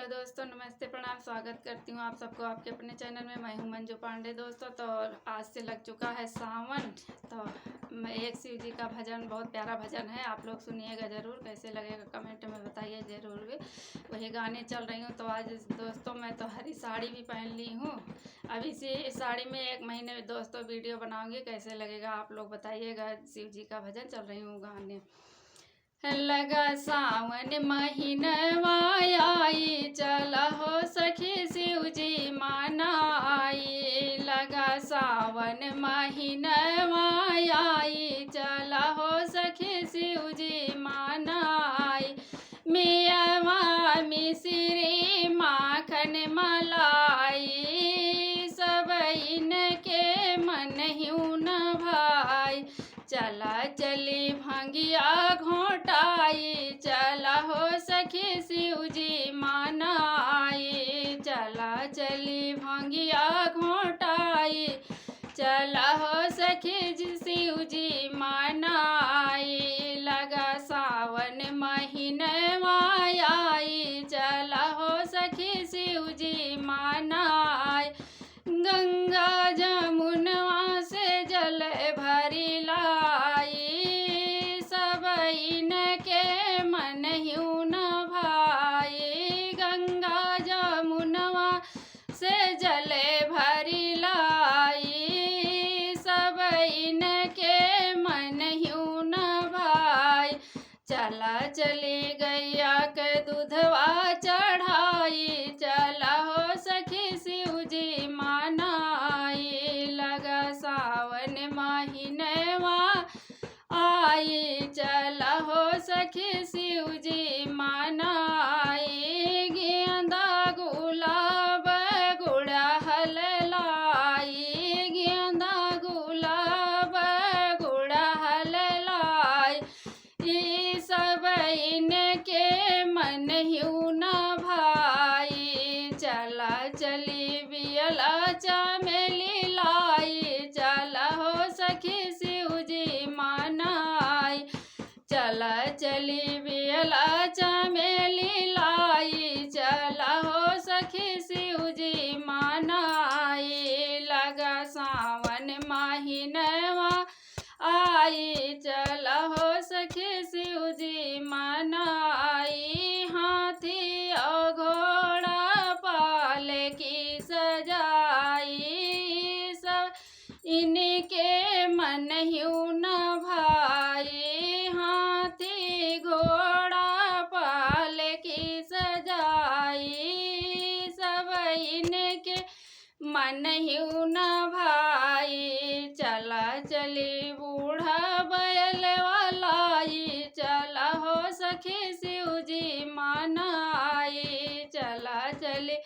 Hello दोस्तों, नमस्ते, प्रणाम। स्वागत करती हूँ आप सबको आपके अपने चैनल में। मैं हूँ मंजू पांडे दोस्तों। तो आज से लग चुका है सावन। तो मैं एक शिव जी का भजन, बहुत प्यारा भजन है, आप लोग सुनिएगा ज़रूर। कैसे लगेगा कमेंट में बताइए ज़रूर भी। वही गाने चल रही हूँ। तो आज दोस्तों मैं तो हरी साड़ी भी पहन ली हूँ। अभी से इस साड़ी में 1 महीने में दोस्तों वीडियो बनाऊँगी। कैसे लगेगा आप लोग बताइएगा। शिव जी का भजन चल रही हूँ गाने। लगा सावन महीनवा आई, चला हो सखी शिव जी मनाई। लगा सावन महीनवा आई, चला हो सखी शिव जी मनाई। मियवा मिश्री माखन मलाई, सब इनके मन हिउ न भाई। चला चली भंगिया घोटाई, चला हो सखी शिव जी मनाई। चला चली भंगिया घोटाई, चला हो सखी शिव जी मनाई। लगा सावन महीनवा आई, चला हो सखी शिव जी मनाई। गंगा जमुनवा से जल भरी लाई, सब इनके मन हिउ न भाई। गंगा जमुनवा से जल भरी लाई, सब इनके मन हिउ न भाई। चला चली गैया के दूधवा चढ़ाई, चला हो सखी शिव जी मनाई। लगा सावन महीनवा आई, चला हो सखी शिव जी मनाई। गेंदा गुलाब गुड़हल लाई, गेंदा गुलाब गुड़हल लाई। ई सब इनके मन हिउ न भाई। चला चली बियला चमेली लाई, चला हो सखी शिव जी मनाई। चला चली बियला चमेली लाई, चला हो सखी शिव जी मनाई। लगा सावन महीनवा आई, चला हो सखी शिव जी मनाई। हाथी और घोड़ा पाल की सजाई, सब इनके मन हिउ न भाई। हाथी घोड़ा पाल की सजाई, सब इनके मन हिउ न भाई। चला चली बूढ़ा बैल वालाई, चला हो सखी शिव जी मनाई। चला चली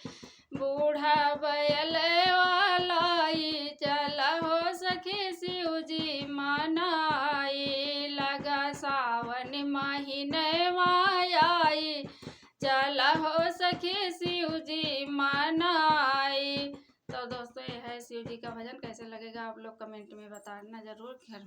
बूढ़ा बैल वालाई, चला हो सखी शिव जी मनाई। लगा सावन महीनवा आई, चला हो सखी शिव जी मनाई। तो दोस्तों ये है शिव जी का भजन। कैसे लगेगा आप लोग कमेंट में बताना ज़रूर। घर में